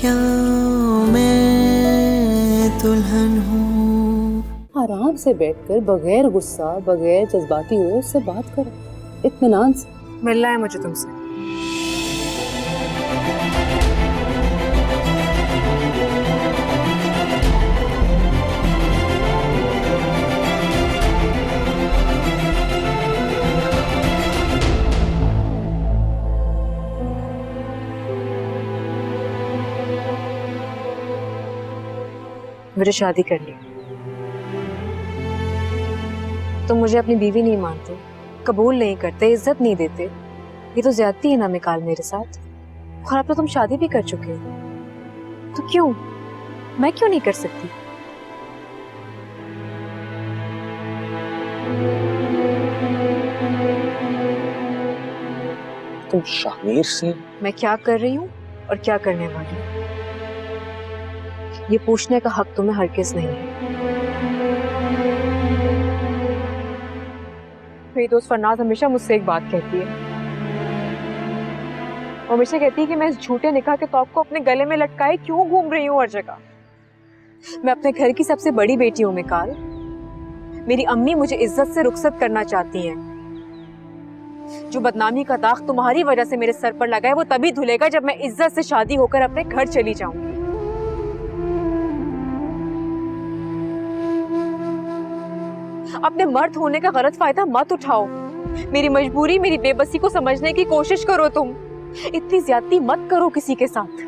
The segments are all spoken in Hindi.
क्या मैं दुल्हन हूँ। आराम से बैठकर बगैर गुस्सा बगैर जज्बाती हुए उससे बात करो, इत्मीनान से। मिलना है मुझे तुमसे। मुझे शादी करनी। तुम मुझे अपनी बीवी नहीं मानते, कबूल नहीं करते, इज्जत नहीं देते। ये तो ज्यादती है ना मिकाल मेरे साथ। और अब तो तुम शादी भी कर चुके हो, तो क्यों मैं क्यों नहीं कर सकती? तुम शामिर से? मैं क्या कर रही हूँ और क्या करने वाली हूँ, ये पूछने का हक तुम्हें हरगिज़ नहीं है। मेरी दोस्त फरनाज हमेशा मुझसे एक बात कहती है, वो हमेशा कहती है कि मैं इस झूठे निकाह के तौक को अपने गले में लटकाए क्यों घूम रही हूँ हर जगह। मैं अपने घर की सबसे बड़ी बेटी हूँ मिकाल। मेरी अम्मी मुझे इज्जत से रुखसत करना चाहती हैं। जो बदनामी का दाग तुम्हारी वजह से मेरे सर पर लगा है वो तभी धुलेगा जब मैं इज्जत से शादी होकर अपने घर चली जाऊंगी। अपने मर्द होने का गलत फायदा मत उठाओ। मेरी मजबूरी, मेरी बेबसी को समझने की कोशिश करो। तुम इतनी ज्यादती मत करो किसी के साथ।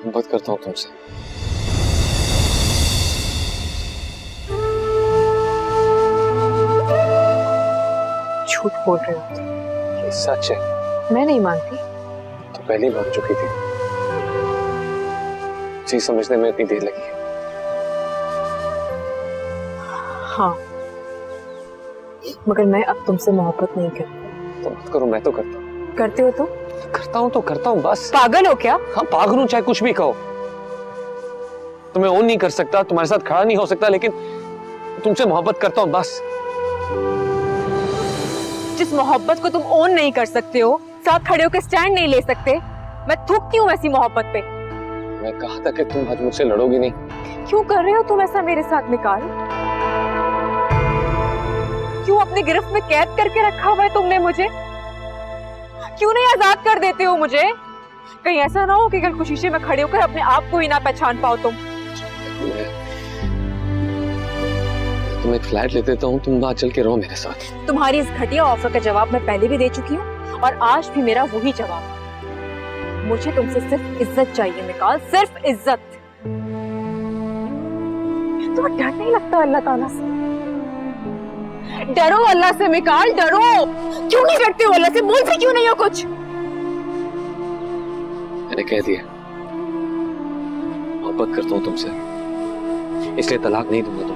मोहब्बत करता हूँ तुमसे। झूठ बोल रहे हो तुम। ये सच है। मैं नहीं मानती। तो पहले मान चुकी थी, चीज समझने में इतनी देर लगी है। हाँ, मगर मैं अब तुमसे मोहब्बत नहीं करती। तो मत करो, मैं तो करता हूँ। करते हो तो? करता हूँ बस। पागल हो क्या? हाँ पागल हूँ, चाहे कुछ भी कहो। तुम्हें ओन नहीं कर सकता, तुम्हारे साथ खड़ा नहीं हो सकता, लेकिन तुमसे मोहब्बत करता हूँ बस। जिस मोहब्बत को तुम ओन नहीं कर सकते हो, साथ खड़े होकर स्टैंड नहीं ले सकते, मैं थूकती हूँ ऐसी मोहब्बत पे। मैं कहा था कि तुम आज मुझसे लड़ोगी नहीं। क्यों कर रहे हो तुम ऐसा मेरे साथ मिकाल? क्यों अपने गिरफ्त में कैद करके रखा हुआ है तुमने मुझे? क्यों नहीं आजाद कर देते हो मुझे? कहीं ऐसा ना हो कि कल कुछ शीशे में खड़े होकर अपने आप को ही ना पहचान पाओ तुम। तुम एक फ्लैट ले देता हूँ, तुम वहां चल के रहो मेरे साथ। तुम्हारी इस घटिया ऑफर का जवाब मैं पहले भी दे चुकी हूँ और आज भी मेरा वही जवाब। मुझे तुमसे सिर्फ इज्जत चाहिए मिकाल, सिर्फ इज्जत। तुम्हें डर नहीं लगता अल्लाह ताला से? डरो अल्लाह से मिकाल, डरो। क्यों नहीं डरते हो अल्लाह से? बोलते क्यों नहीं हो कुछ? मैंने कह दिया मोहब्बत करता हूँ तुमसे, इसलिए तलाक नहीं दूंगा तुमको।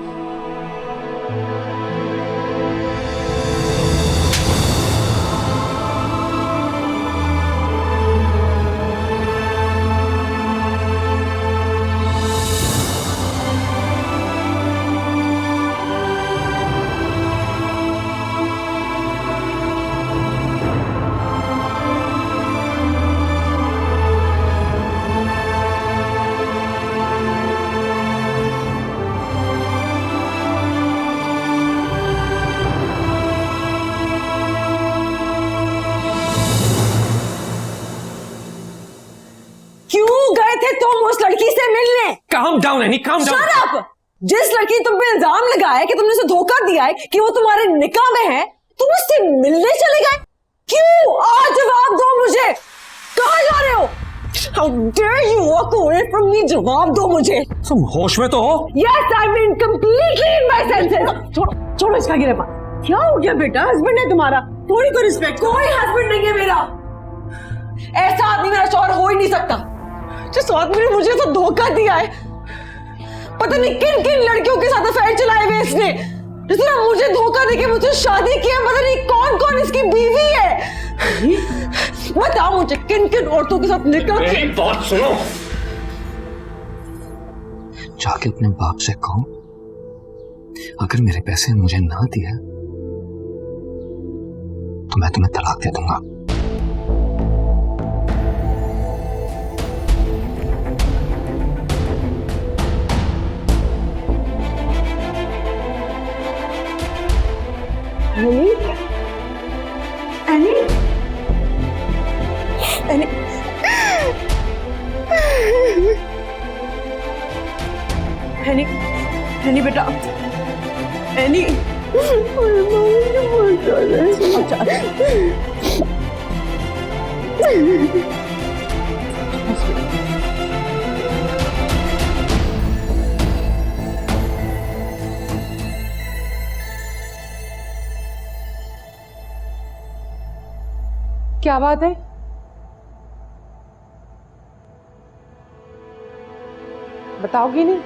तुम उस लड़की से मिलने? Calm down any, calm down. Shut up! जिस लड़की ने तुम पे इल्जाम लगाया कि तुमने उसे धोखा दिया है कि वो तुम्हारे निकाह में है, तुम उससे मिलने चले गए? क्यों? आज जवाब दो मुझे। कहाँ जा रहे हो? How dare you walk away from me? जवाब दो मुझे। तुम होश में तो हो? Yes, I'm in completely in my senses. छोड़ो इसका गिरफ्तार। क्या हो गया बेटा? हस्बैंड है तुम्हारा, थोड़ी को रिस्पेक्ट। कोई हस्बैंड नहीं है मेरा। ऐसा आदमी मेरा शौहर हो ही नहीं सकता। जिस आदमी ने मुझे तो धोखा दिया है, पता नहीं किन किन लड़कियों के साथ अफेयर चलाए हुए इसने, जिसने मुझे धोखा देके मुझे शादी किया, पता नहीं कौन कौन इसकी बीवी है। बताओ मुझे किन किन औरतों के साथ निकल के। बात सुनो, जाके अपने बाप से कहो अगर मेरे पैसे मुझे ना दिए तो मैं तुम्हें तलाक दे दूंगा। एनी एनी एनी बेटा एनी क्या बात है? बताओगी नहीं?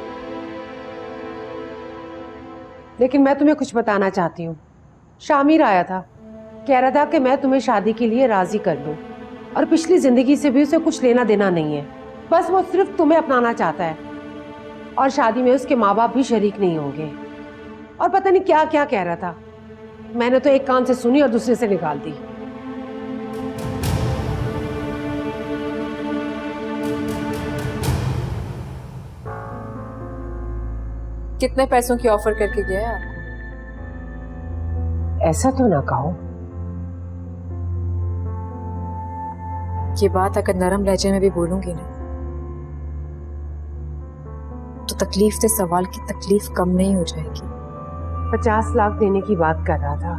लेकिन मैं तुम्हें कुछ बताना चाहती हूँ। शामिर आया था, कह रहा था कि मैं तुम्हें शादी के लिए राजी कर लूं और पिछली जिंदगी से भी उसे कुछ लेना देना नहीं है, बस वो सिर्फ तुम्हें अपनाना चाहता है और शादी में उसके माँ बाप भी शरीक नहीं होंगे। और पता नहीं क्या क्या कह रहा था, मैंने तो एक कान से सुनी और दूसरे से निकाल दी। कितने पैसों की ऑफर करके गया है आपको? ऐसा तो ना कहो। ये बात अगर नरम लहजे में भी बोलूंगी ना तो तकलीफ से सवाल की तकलीफ कम नहीं हो जाएगी। 50 लाख देने की बात कर रहा था,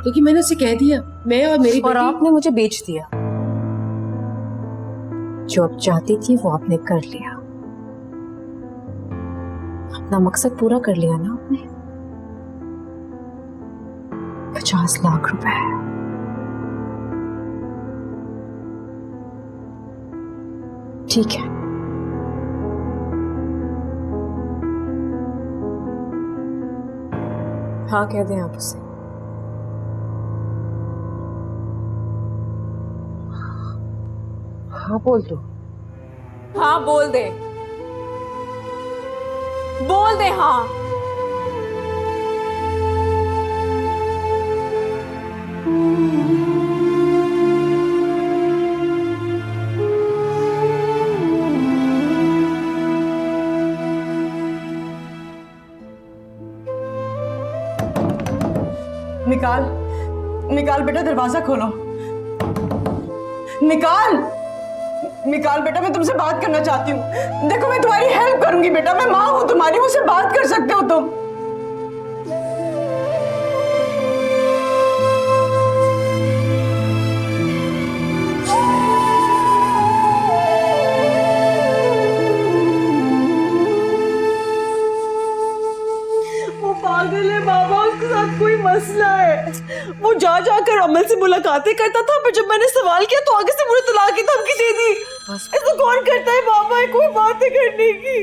लेकिन मैंने उसे कह दिया मैं और मेरी और आपने मुझे बेच दिया। जो आप चाहती थी वो आपने कर लिया, अपना मकसद पूरा कर लिया ना आपने। 50 लाख रुपए। ठीक है, हाँ कह दें आप उसे। हाँ बोल दो। हाँ बोल दे, बोल दे हाँ। निकाल निकाल बेटा, दरवाजा खोलो। निकाल निकाल बेटा, मैं तुमसे बात करना चाहती हूँ। देखो मैं तुम्हारी हेल्प करूंगी बेटा, मैं माँ हूँ तुम्हारी, मुझसे बात कर सकते हो तुम। वो पागल है बाबा, उसके साथ कोई मसला है। वो जा जाकर अमल से मुलाकातें करता था, पर जब मैंने सवाल किया तो आगे से मुझे तलाक की धमकी दे दी। ऐसा कौन करता है बाबा, है कोई बातें करने की।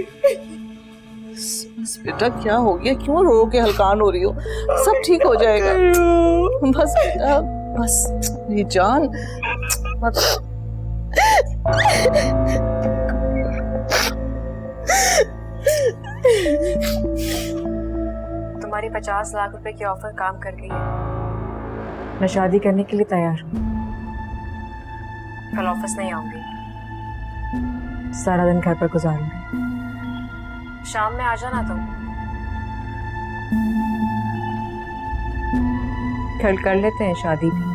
बस बेटा, क्या हो गया? क्यों रो के हलकान हो रही हो? सब ठीक हो जाएगा। बस बेटा, बस मेरी जान मत। तुम्हारी 50 लाख रुपए की ऑफर काम कर गई है। मैं शादी करने के लिए तैयार हूँ। कल ऑफिस नहीं आऊंगी, सारा दिन घर पर गुजारूंगी। शाम में आ जाना तुम। कल कर लेते हैं शादी भी।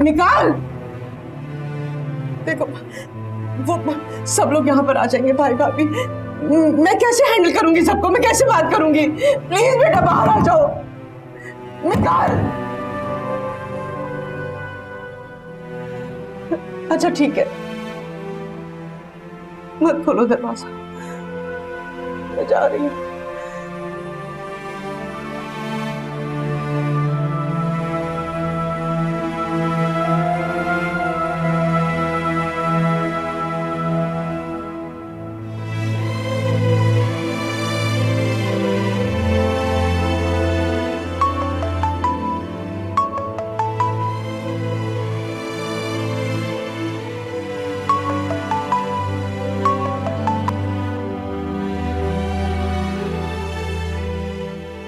निकाल। देखो वो सब लोग यहाँ पर आ जाएंगे, भाई भाभी। मैं कैसे हैंडल करूंगी सबको, मैं कैसे बात करूंगी? प्लीज बेटा बाहर आ जाओ। निकाल। अच्छा ठीक है, मत खोलो दरवाजा, मैं जा रही हूँ।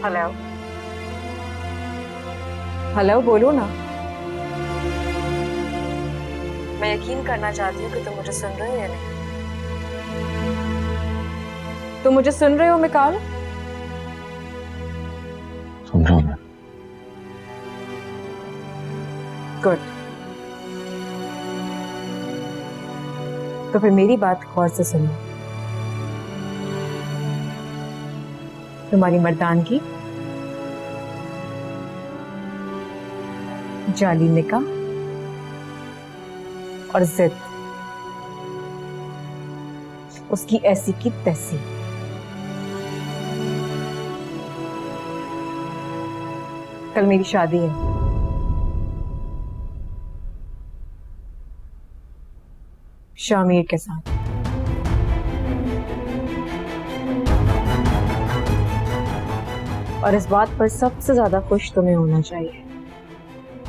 हेलो, हेलो, बोलो ना। मैं यकीन करना चाहती हूँ कि तुम मुझे सुन रहे हो या नहीं। तुम मुझे सुन रहे हो मिकाल? सुन रहा हूँ मैं। गुड। तो फिर मेरी बात गौर से सुनो। तुम्हारी मर्दानगी, जाली निकाह और जिद, उसकी ऐसी की तैसी। कल मेरी शादी है। शामिर के साथ। और इस बात पर सबसे ज्यादा खुश तुम्हें होना चाहिए।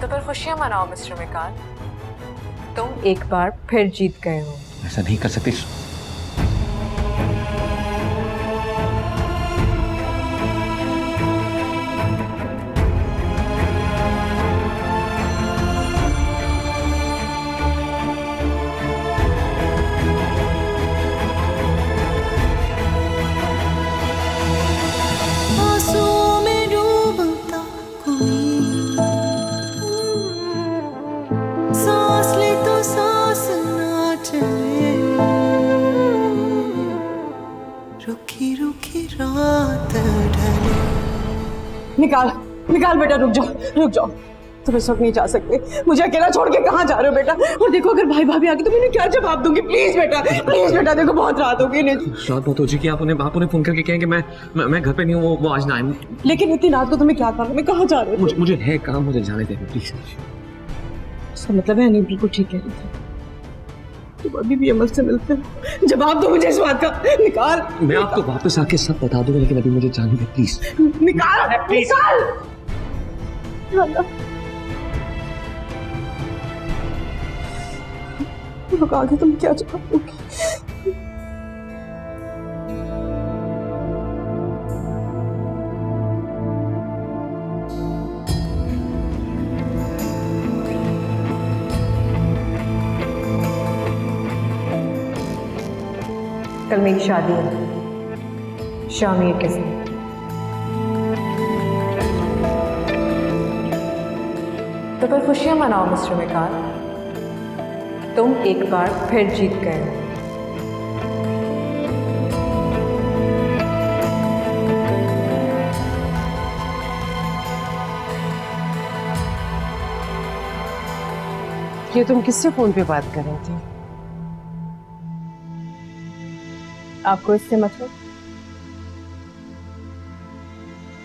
तो फिर खुशियां मनाओ मिस्टर मिकाल, तुम एक बार फिर जीत गए हो। ऐसा नहीं कर सकती। निकाल निकाल बेटा, रुक जाओ रुक जाओ, तुम इस वक्त नहीं जा सकते। मुझे अकेला छोड़ के कहाँ जा रहे हो बेटा? और देखो अगर भाई भाभी आगे तो मैं क्या जवाब दूंगी? प्लीज बेटा, प्लीज बेटा, देखो बहुत रात होगी। नहीं रात बहुत हो चुकी है, आप उन्हें फोन करके कहें कि मैं घर पे नहीं हूँ, वो आज ना आए। लेकिन इतनी रात को तुम्हें क्या काम? मैं कहाँ जा रहे हो? मुझे है काम, मुझे जाने दें प्लीज। इसका मतलब है नहीं, बिल्कुल ठीक है। तुम अभी भी अमल से मिलते हो? जवाब दो मुझे इस बात का। निकाल। मैं आपको वापस आके सब बता दूंगा, लेकिन अभी मुझे जाने दें प्लीज। निकाल निकाल। लोग आगे तुम क्या जवाब दोगे? कल मेरी शादी है शामिर के साथ। तो फिर खुशियां मनाओ मिस्टर मिकाल, तुम एक बार फिर जीत गए हो। ये तुम किससे फोन पे बात कर रहे थे? आपको इससे मतलब?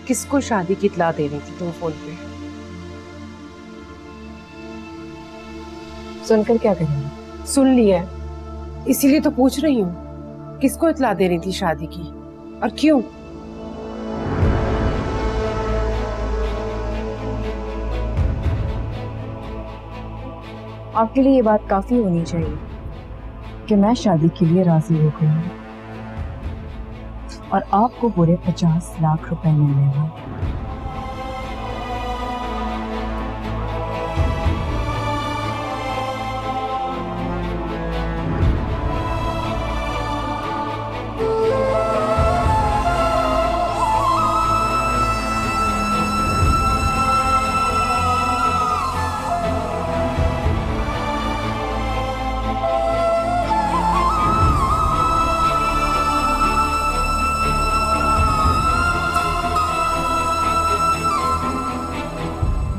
किसको शादी की इत्तला दे रही थी तुम फोन पे? सुनकर क्या करेंगे? सुन लिया है, इसीलिए तो पूछ रही हूँ, किसको इत्तला दे रही थी शादी की और क्यों? आपके लिए ये बात काफी होनी चाहिए कि मैं शादी के लिए राजी हो गई हूँ और आपको पूरे 50 लाख रुपए मिलने वाले।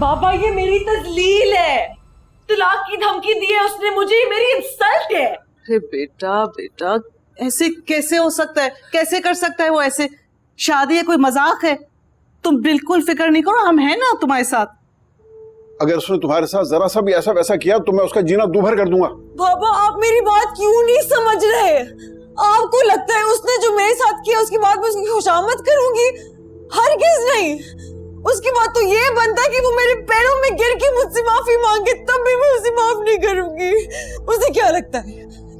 बाबा ये मेरी तजलील है, तलाक की धमकी दी है उसने मुझे, ये मेरी इंसल्ट है। अरे बेटा बेटा, ऐसे कैसे हो सकता है? कैसे कर सकता है वो ऐसे? शादी है, कोई मजाक है? तुम बिल्कुल फिक्र नहीं करो, हम हैं ना तुम्हारे साथ। अगर उसने तुम्हारे साथ जरा सा भी ऐसा वैसा किया तो मैं उसका जीना दूभर कर दूंगा। बाबा आप मेरी बात क्यों नहीं समझ रहे? आपको लगता है उसने जो मेरे साथ किया उसके बाद मैं उसकी खुशामद करूंगी? हरगिज नहीं। उसकी बात तो ये बनता है कि वो मेरे पैरों में गिर के मुझसे माफी मांगे, तब भी मैं उसे माफ नहीं करूंगी। उसे क्या लगता है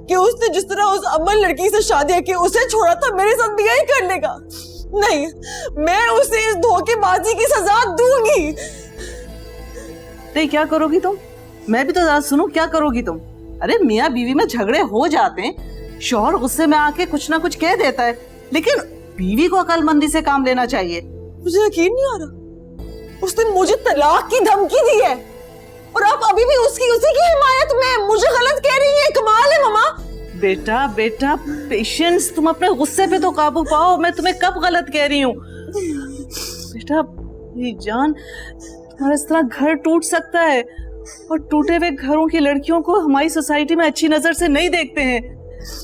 कि उसने जिस तरह उस अमल लड़की से शादी की उसे छोड़ा था, मेरे साथ भी यही कर लेगा? नहीं, मैं उसे इस धोखेबाजी की सजा दूंगी। नहीं, क्या करोगी तुम? मैं भी तो जरा सुनो, क्या करोगी तुम? अरे मियाँ बीवी में झगड़े हो जाते हैं, शौहर गुस्से में आके कुछ ना कुछ कह देता है, लेकिन बीवी को अकलमंदी से काम लेना चाहिए। मुझे यकीन नहीं आ रहा, उस दिन मुझे तलाक की धमकी दी है और आप अभी भी उसी की हिमायत में मुझे गलत कह रही है। कमाल है मामा। बेटा बेटा पेशेंस, तुम अपने गुस्से पे तो काबू पाओ। मैं तुम्हें कब गलत कह रही हूँ? बेटा मेरी जान, तुम्हारा इस तरह घर टूट सकता है, और टूटे हुए घरों की लड़कियों को हमारी सोसाइटी में अच्छी नजर से नहीं देखते हैं।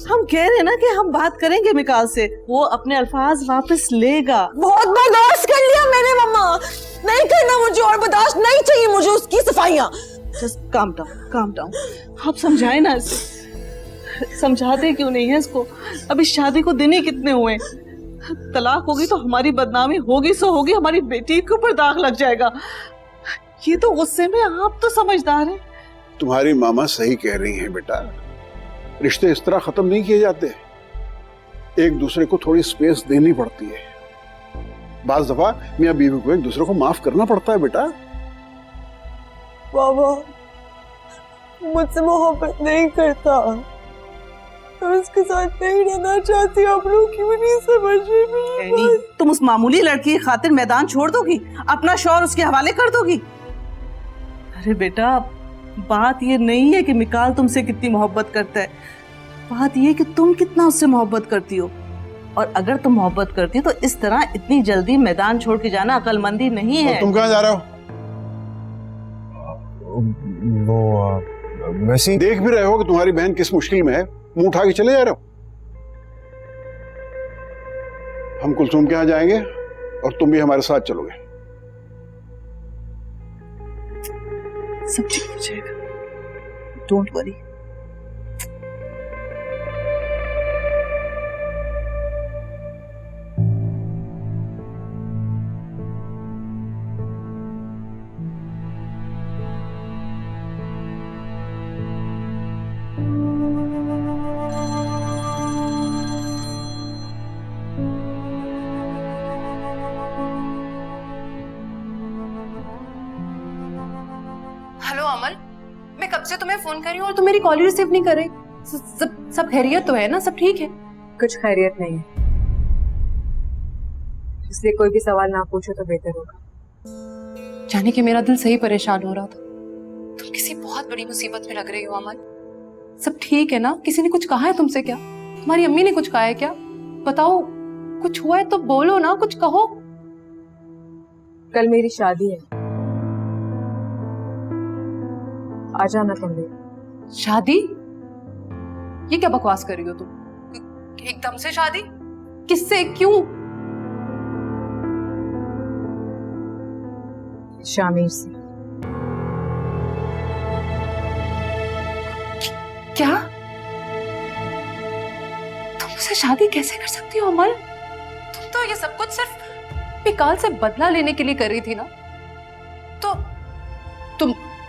हम कह रहे हैं ना कि हम बात करेंगे मिकाल से, वो अपने अल्फाज वापस लेगा। बहुत बर्दाश्त कर लिया मैंने मम्मा, नहीं करना मुझे और बर्दाश्त नहीं चाहिए मुझे उसकी सफाइयाँ। Just calm down, calm down. आप समझाए ना इसे, समझाते क्यों नहीं है इसको? अभी शादी को दिन ही कितने हुए, तलाक होगी तो हमारी बदनामी होगी सो होगी, हमारी बेटी के ऊपर दाग लग जाएगा। ये तो गुस्से में, आप तो समझदार हैं। तुम्हारी मामा सही कह रही हैं बेटा, रिश्ते इस तरह खत्म नहीं किए जाते, एक दूसरे को थोड़ी स्पेस देनी पड़ती है। बाज़ दफा मियाँ बीवी को एक दूसरे को माफ करना पड़ता है बेटा। बाबा मुझसे मोहब्बत नहीं करता, मैं उसके साथ नहीं रहना चाहती, आप लोग क्यों नहीं समझ रही? तुम उस मामूली लड़की की खातिर मैदान छोड़ दोगी, अपना शौहर उसके हवाले कर दोगी? अरे बेटा, बात ये नहीं है कि मिकाल तुमसे कितनी मोहब्बत करता है, बात ये कि तुम कितना उससे मोहब्बत करती हो। और अगर तुम मोहब्बत करती हो तो इस तरह इतनी जल्दी मैदान छोड़ के जाना अकलमंदी नहीं है। तुम कहाँ जा रहे हो? वो वैसे ही देख भी रहे हो कि तुम्हारी बहन किस मुश्किल में है, मुंह उठा के चले जा रहे हो। हम कुलसुम के यहाँ जाएंगे और तुम भी हमारे साथ चलोगे। सब ठीक हो जाएगा, डोंट वरी। हेलो अमल, मैं कब से तुम्हें फोन कर रही हूँ और तुम मेरी कॉल रिसीव नहीं कर रहे। सब खैरियत तो है ना? सब ठीक है? कुछ खैरियत नहीं है, इसलिए कोई भी सवाल ना पूछो तो बेहतर होगा। जाने कि मेरा दिल सही परेशान हो रहा था। तुम किसी बहुत बड़ी मुसीबत में लग रही हो अमल। सब ठीक है ना? किसी ने कुछ कहा है तुमसे क्या? तुम्हारी अम्मी ने कुछ कहा है क्या? बताओ, कुछ हुआ है तो बोलो ना, कुछ कहो। कल मेरी शादी है, आ जाना तुम भी। शादी? ये क्या बकवास कर रही हो तुम? एकदम से शादी? किससे? क्यों? शामिर से। क्या? तुम मुझसे शादी कैसे कर सकती हो अमल? तुम तो ये सब कुछ सिर्फ मिकाल से बदला लेने के लिए कर रही थी ना? तो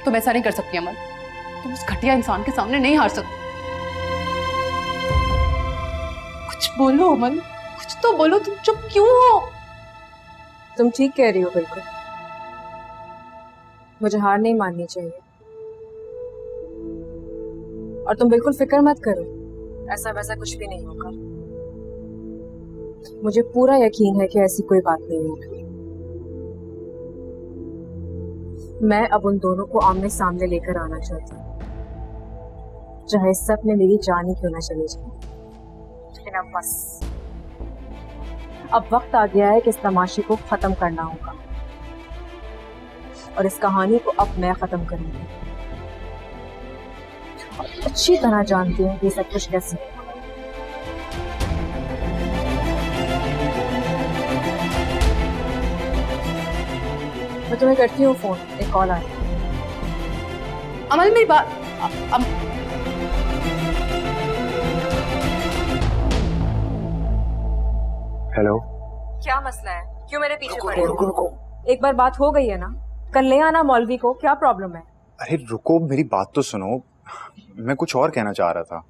तुम ऐसा नहीं कर सकती अमल। तुम उस घटिया इंसान के सामने नहीं हार सकती। कुछ बोलो अमल, कुछ तो बोलो। तुम चुप क्यों हो? तुम ठीक कह रही हो, बिल्कुल मुझे हार नहीं माननी चाहिए। और तुम बिल्कुल फिक्र मत करो, ऐसा वैसा कुछ भी नहीं होगा। मुझे पूरा यकीन है कि ऐसी कोई बात नहीं होगी। मैं अब उन दोनों को आमने सामने लेकर आना चाहती हूँ, चाहे सब में मेरी जान ही क्यों ना चली जाए। लेकिन अब बस, अब वक्त आ गया है कि इस तमाशे को खत्म करना होगा, और इस कहानी को अब मैं खत्म करूंगी। और अच्छी तरह जानती हूँ कि सब कुछ कैसे होगा। मैं तुम्हें करती हूँ फोन, एक कॉल आ रही है। अमल मेरी बात हेलो, क्या मसला है? क्यों मेरे पीछे पड़े हो? एक बार बात हो गई है ना, कल ले आना मौलवी को। क्या प्रॉब्लम है? अरे रुको, मेरी बात तो सुनो। मैं कुछ और कहना चाह रहा था।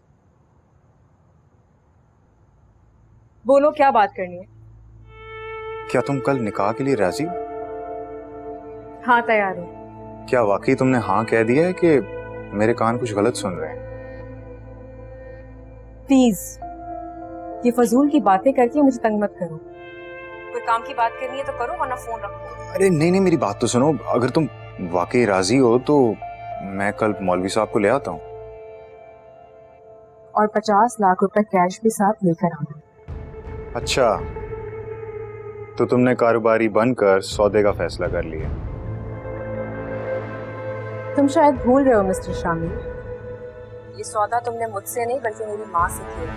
बोलो, क्या बात करनी है? क्या तुम कल निकाह के लिए राजी? हाँ, तैयार हूँ। क्या वाकई तुमने हाँ कह दिया है कि मेरे कान कुछ गलत सुन रहे हैं? प्लीज ये फजूल की बातें करके मुझे तंग मत करो। कोई काम की बात करनी है तो करो, वरना फोन रखो। अरे नहीं नहीं, मेरी बात तो सुनो। अगर तुम वाकई राजी हो तो मैं कल मौलवी साहब को ले आता हूँ। और 50 लाख रुपए कैश भी साथ लेकर आना। अच्छा, तो तुमने कारोबारी बनकर सौदे का फैसला कर लिया। तुम शायद भूल रहे हो मिस्टर शामी, ये सौदा तुमने मुझसे नहीं बल्कि मेरी माँ से किया।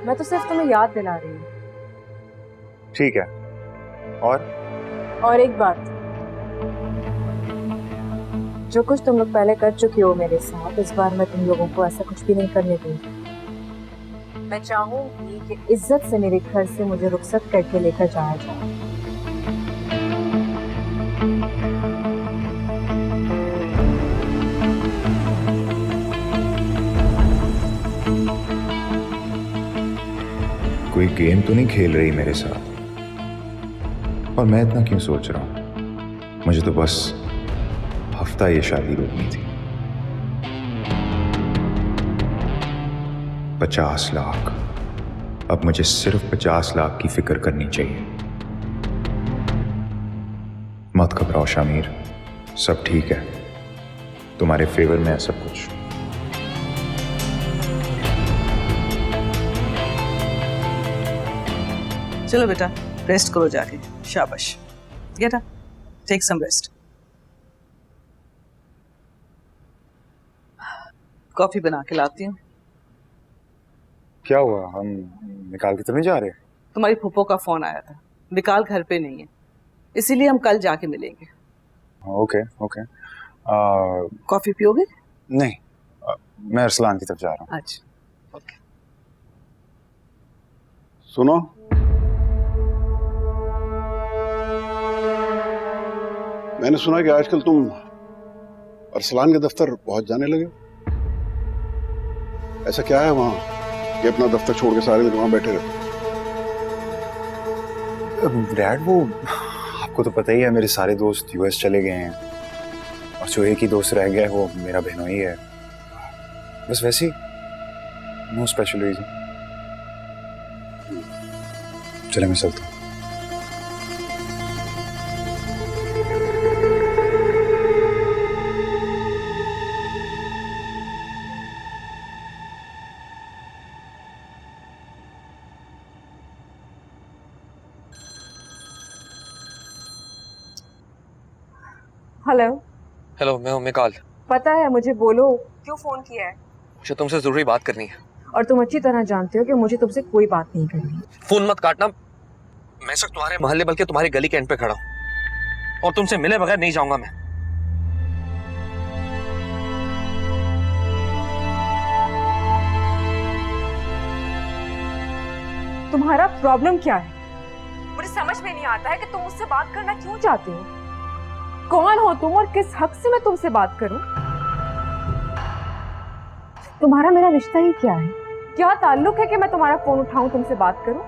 मैं तो सिर्फ तुम्हें याद दिला रही हूँ। ठीक है। और एक बात, जो कुछ तुम लोग पहले कर चुके हो मेरे साथ, इस बार मैं तुम लोगों को ऐसा कुछ भी नहीं करने दूंगी। मैं चाहूंगी कि इज्जत से मेरे घर से मुझे रुखसत करके लेकर जाया जाए। कोई गेम तो नहीं खेल रही मेरे साथ? और मैं इतना क्यों सोच रहा हूं? मुझे तो बस हफ्ता ये शादी रोकनी थी। 50 लाख। अब मुझे सिर्फ 50 लाख की फिक्र करनी चाहिए। मत घबराओ शामीर, सब ठीक है। तुम्हारे फेवर में है सब कुछ। चलो बेटा, रेस्ट करो जाके। शाबाश, get up, take some rest. Coffee बना के लाती हूँ। क्या हुआ, हम निकाल के तो नहीं जा रहे? तुम्हारी फूफो का फोन आया था, विकाल घर पे नहीं है, इसीलिए हम कल जाके मिलेंगे। Okay okay. कॉफी पियोगे? नहीं, मैं अरसलान की तरफ जा रहा हूँ। अच्छा ओके। सुनो, मैंने सुना कि आजकल तुम अरसलान के दफ्तर पहुंच जाने लगे। ऐसा क्या है वहां कि अपना दफ्तर छोड़ के सारे दिन वहां बैठे रहते? डैड, वो आपको तो पता ही है, मेरे सारे दोस्त यूएस चले गए हैं और जो एक ही दोस्त रह गया है वो मेरा बहनोई है। बस वैसे ही, नो स्पेशल रीजन। चले मैं चलता हूँ। हेलो। हेलो, मैं हूँ मिकाल। पता है मुझे, बोलो क्यों फोन किया है? मुझे तुमसे जरूरी बात करनी है। और तुम अच्छी तरह जानते हो कि मुझे तुमसे कोई बात नहीं करनी। फोन मत काटना। मैं सिर्फ तुम्हारे मोहल्ले बल्कि तुम्हारी गली के एंड पे खड़ा हूँ और तुमसे मिले बगैर नहीं जाऊंगा मैं। तुम्हारा प्रॉब्लम क्या है? मुझे समझ में नहीं आता है कि तुम मुझसे बात करना क्यों चाहते हो। कौन हो तुम और किस हक से मैं तुमसे बात करूं? तुम्हारा मेरा रिश्ता ही क्या है? क्या ताल्लुक है कि मैं तुम्हारा फोन उठाऊं, तुमसे बात करूं?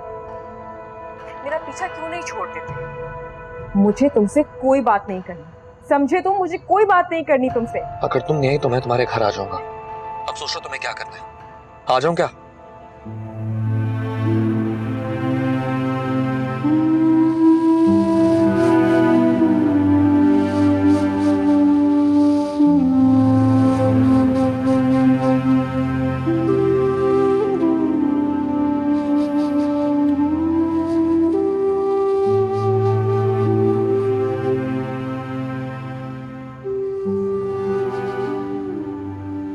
मेरा पीछा क्यों नहीं छोड़ देते? मुझे तुमसे कोई बात नहीं करनी, समझे तुम? मुझे कोई बात नहीं करनी तुमसे। अगर तुम नहीं तो मैं तुम्हारे घर आ जाऊंगा। अब सोच लो तुम्हें क्या करना है। आ जाऊं क्या?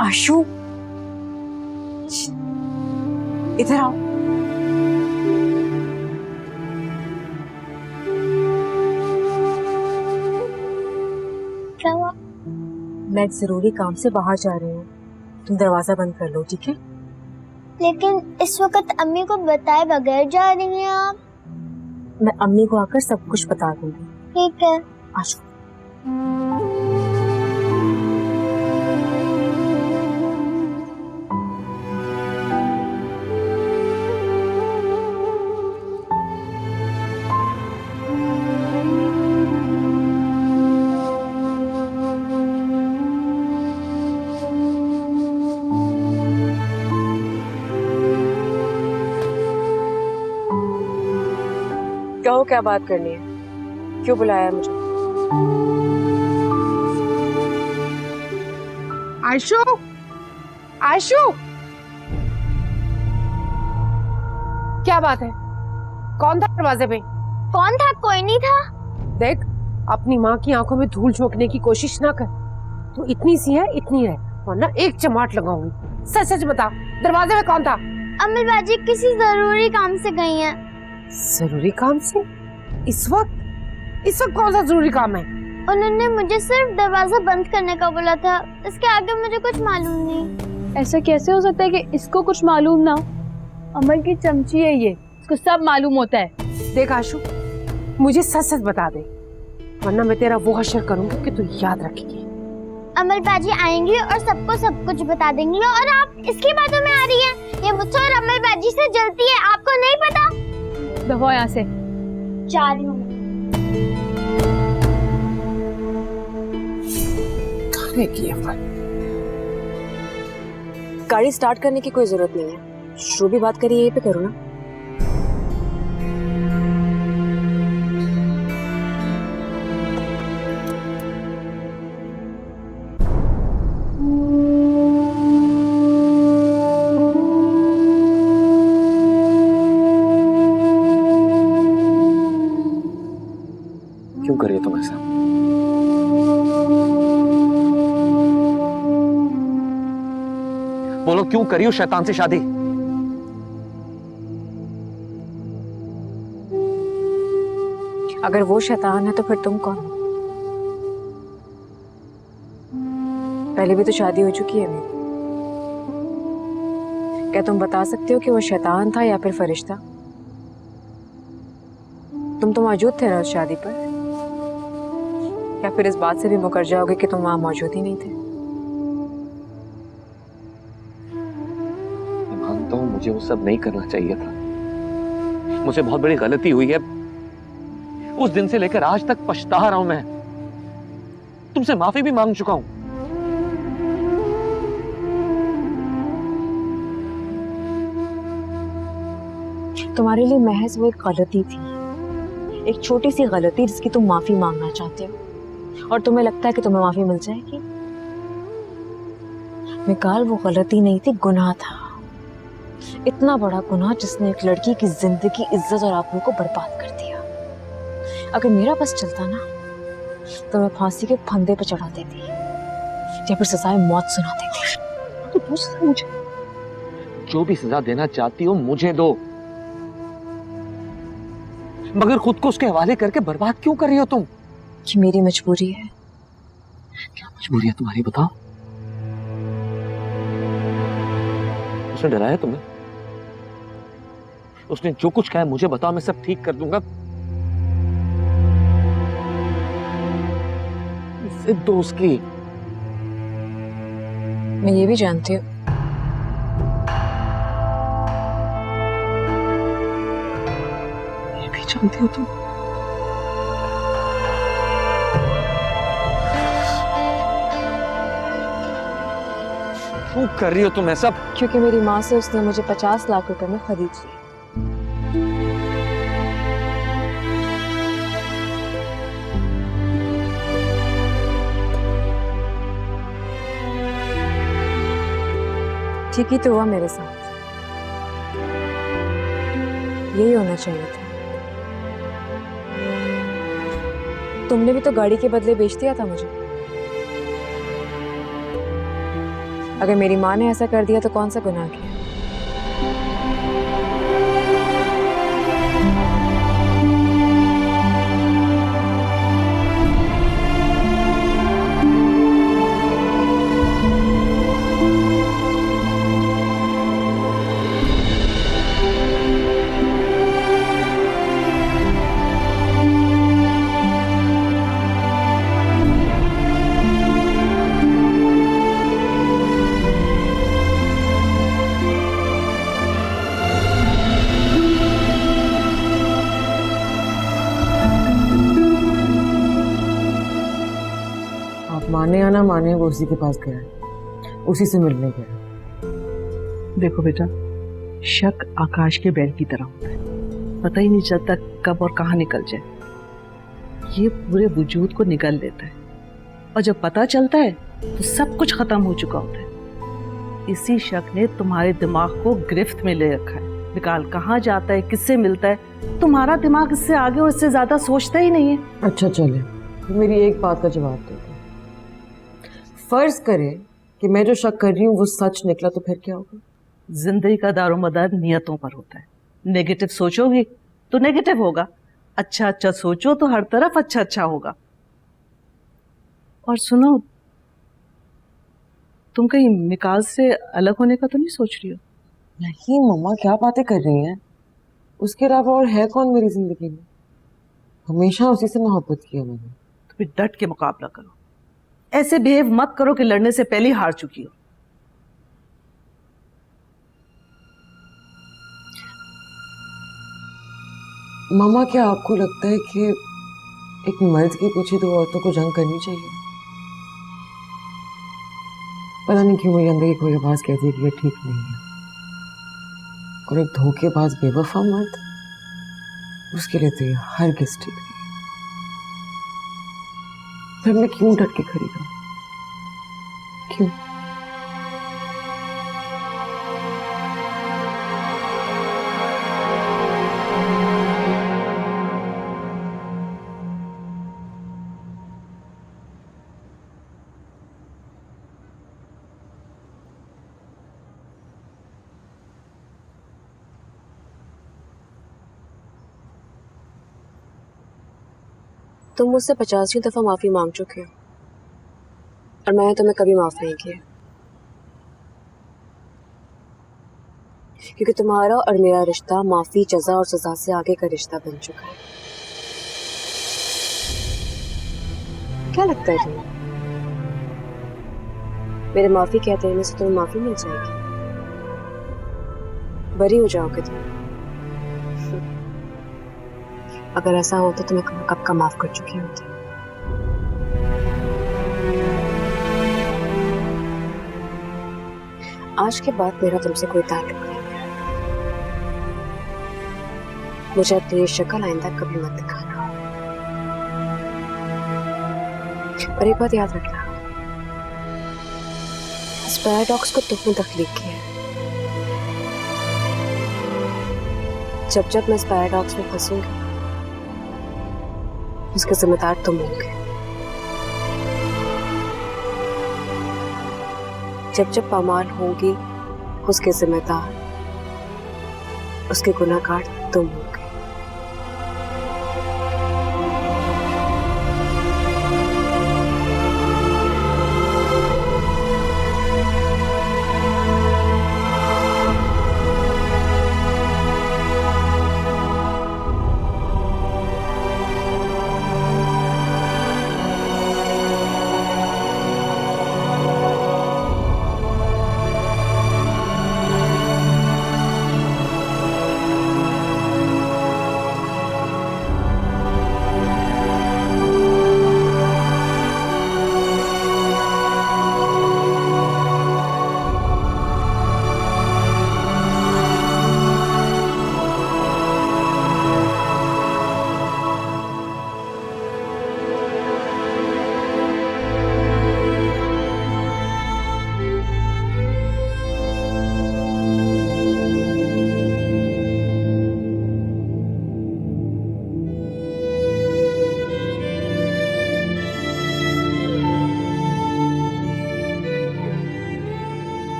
आशु, इधर आओ। क्या हुआ? मैं एक जरूरी काम से बाहर जा रही हूँ, तुम दरवाजा बंद कर लो, ठीक है? लेकिन इस वक्त अम्मी को बताए बगैर जा रही हैं आप। मैं अम्मी को आकर सब कुछ बता दूंगी। ठीक है। आशु, बताओ क्या बात करनी है, क्यों बुलाया है मुझे? आयशु, आयशु, क्या बात है? कौन था दरवाजे पे? कौन था? कोई नहीं था। देख, अपनी माँ की आंखों में धूल झोंकने की कोशिश ना कर। तू इतनी सी है, इतनी है, वरना एक चमाट लगाऊंगी। सच सच बता, दरवाजे में कौन था? अम्मी बाजी किसी जरूरी काम से गई हैं। जरूरी काम से? इस वक्त कौन सा जरूरी काम है? उन्होंने मुझे सिर्फ दरवाजा बंद करने का बोला था, इसके आगे मुझे कुछ मालूम नहीं। ऐसा कैसे हो सकता है कि इसको कुछ मालूम ना हो? अमर की चमची है ये, इसको सब मालूम होता है। देख आशु, मुझे सच सच बता दे, वरना मैं तेरा वो हश्र करूंगी कि तू याद रखेगी। अमल बाजी आएंगी और सबको सब कुछ बता देंगी, और आप इसकी बातों में आ रही हैं। ये मुझसे और अमल बाजी से जलती है, आपको नहीं पता? दफो यहाँ से। जा रही हूँ। गाड़ी स्टार्ट करने की कोई जरूरत नहीं है, जो भी बात करी यहीं पे करो ना। क्यों करिए तुम ऐसा? बोलो, क्यों करी हो शैतान से शादी? अगर वो शैतान है तो फिर तुम कौन हो? पहले भी तो शादी हो चुकी है मेरी। क्या तुम बता सकते हो कि वो शैतान था या फिर फरिश्ता? तुम तो मौजूद थे ना उस शादी पर, या फिर इस बात से भी मुकर जाओगे कि तुम वहां मौजूद ही नहीं थे? मानता हूं मुझे वो सब नहीं करना चाहिए था, मुझे बहुत बड़ी गलती हुई है। उस दिन से लेकर आज तक पछता रहा हूं मैं, तुमसे माफी भी मांग चुका हूं। तुम्हारे लिए महज वो एक गलती थी, एक छोटी सी गलती जिसकी तुम माफी मांगना चाहते हो, और तुम्हें लगता है कि तुम्हें माफी मिल जाएगी। मिकाल, वो गलती नहीं थी, गुनाह था। इतना बड़ा गुनाह जिसने एक लड़की की जिंदगी, इज्जत और आबरू को बर्बाद कर दिया। अगर मेरा बस चलता ना तो मैं फांसी के फंदे पे चढ़ा देती या फिर सजाए मौत सुना देती। तो मुझे जो भी सजा देना चाहती हो मुझे दो, मगर खुद को उसके हवाले करके बर्बाद क्यों कर रही हो तुम? कि मेरी मजबूरी है। क्या मजबूरी है तुम्हारी, बताओ। उसने डराया तुम्हें? उसने जो कुछ कहा मुझे बताओ, मैं सब ठीक कर दूंगा। जिद दो उसकी। मैं ये भी जानती हूँ जानती हो तुम? क्यों कर रही हो तुम ऐसा? क्योंकि मेरी माँ से उसने मुझे 50 लाख रुपए में खरीद लिया। ठीक ही तो हुआ मेरे साथ, यही होना चाहिए था। तुमने भी तो गाड़ी के बदले बेच दिया था मुझे। अगर मेरी माँ ने ऐसा कर दिया तो कौन सा गुनाह किया? माने या ना माने, वो उसी के पास गया, उसी से मिलने गया। देखो बेटा, शक आकाश के बैल की तरह होता है। पता ही नहीं चलता कब और कहाँ निकल जाए। ये पूरे वजूद को निगल लेता है और जब पता चलता है तो सब कुछ खत्म हो चुका होता है। इसी शक ने तुम्हारे दिमाग को गिरफ्त में ले रखा है। विकाल कहाँ जाता है, किससे मिलता है, तुम्हारा दिमाग इससे आगे और इससे ज्यादा सोचता ही नहीं है। अच्छा चले, तो मेरी एक बात का जवाब दे दो। फर्ज करें कि मैं जो शक कर रही हूँ वो सच निकला, तो फिर क्या होगा? जिंदगी का दारोमदार नियतों पर होता है। नेगेटिव सोचोगी तो नेगेटिव होगा, अच्छा अच्छा सोचो तो हर तरफ अच्छा अच्छा होगा। और सुनो, तुम कहीं मिकाल से अलग होने का तो नहीं सोच रही हो? नहीं मम्मा, क्या बातें कर रही हैं? उसके अलावा और है कौन मेरी जिंदगी में? हमेशा उसी से मोहब्बत किया मैंने। तो फिर डट के मुकाबला करो, ऐसे बिहेव मत करो कि लड़ने से पहले ही हार चुकी हो। मामा, क्या आपको लगता है कि एक मर्द के पीछे दो औरतों को जंग करनी चाहिए? पता नहीं क्यों मेरे अंदर की कोई आवाज कहती है कि ये ठीक नहीं है। और एक धोखेबाज बेवफा मर्द, उसके लिए तो ये हरगिज़ ठीक नहीं है। फिर मैं क्यों डट के खड़ी रहूं? क्यों? तुम मुझसे 50वीं दफा माफी मांग चुके हो और मैंने तुम्हें कभी माफ नहीं किया, क्योंकि तुम्हारा और मेरा रिश्ता माफी, जजा और सजा से आगे का रिश्ता बन चुका है। क्या लगता है तुम्हें मेरे माफी कहते रहने से तुम्हें माफी मिल जाएगी? बरी हो जाओगे तुम? अगर ऐसा हो तो मैं कब का माफ कर चुकी होती। आज के बाद मेरा तुमसे कोई ताल्लुक नहीं है। मुझे अपनी ये शक्ल आइंदा कभी मत दिखाना। और एक बात याद रखना, इस पैराडॉक्स को तुमने तख्लीक किया है। जब जब मैं इस पैराडॉक्स में फंसूंगी उसके जिम्मेदार तुम होंगे। जब जब पामाल होगी उसके जिम्मेदार, उसके गुनाहगार तुम होंगे।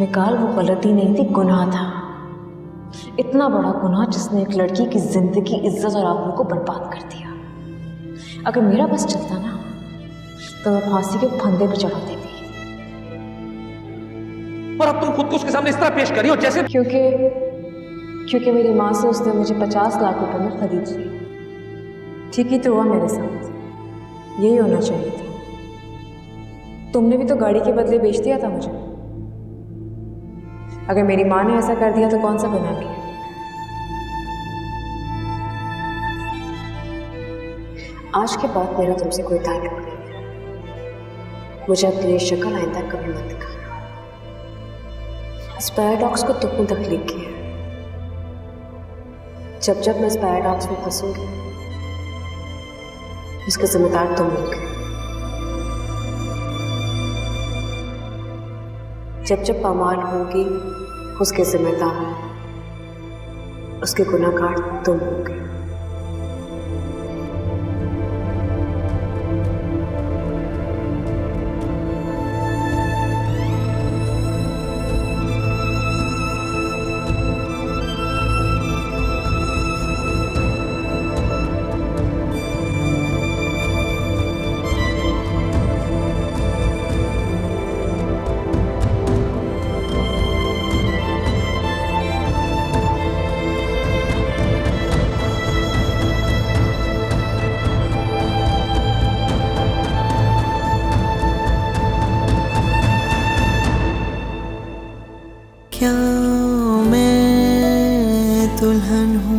मिकाल, वो गलती नहीं थी, गुनाह था। इतना बड़ा गुनाह जिसने एक लड़की की जिंदगी, इज्जत और आबरू को बर्बाद कर दिया। अगर मेरा बस चलता ना तो मैं फांसी के फंदे पर चढ़ा देती। और अब तुम खुद को उसके सामने इस तरह पेश करी हो जैसे क्योंकि मेरी माँ से उसने मुझे 50 लाख रुपए में खरीद लिया। ठीक ही तो हुआ मेरे साथ, यही होना चाहिए था। तुमने भी तो गाड़ी के बदले बेच दिया था मुझे। अगर मेरी माँ ने ऐसा कर दिया तो कौन सा गुनाह किया? आज के बाद मेरा तुमसे कोई ताल्लुक नहीं है। मुझे अपनी ये शक्ल आइंदा कभी मत दिखाना। इस पैराडॉक्स को तुमने तख्लीक किया है जब जब मैं इस पैराडॉक्स में फंसूंगी, इसका जिम्मेदार तुम लोग हो। जब जब पामाल होगी, उसके जिम्मेदार, उसके गुनाहगार तुम होगे। क्या मैं दुल्हन हूँ?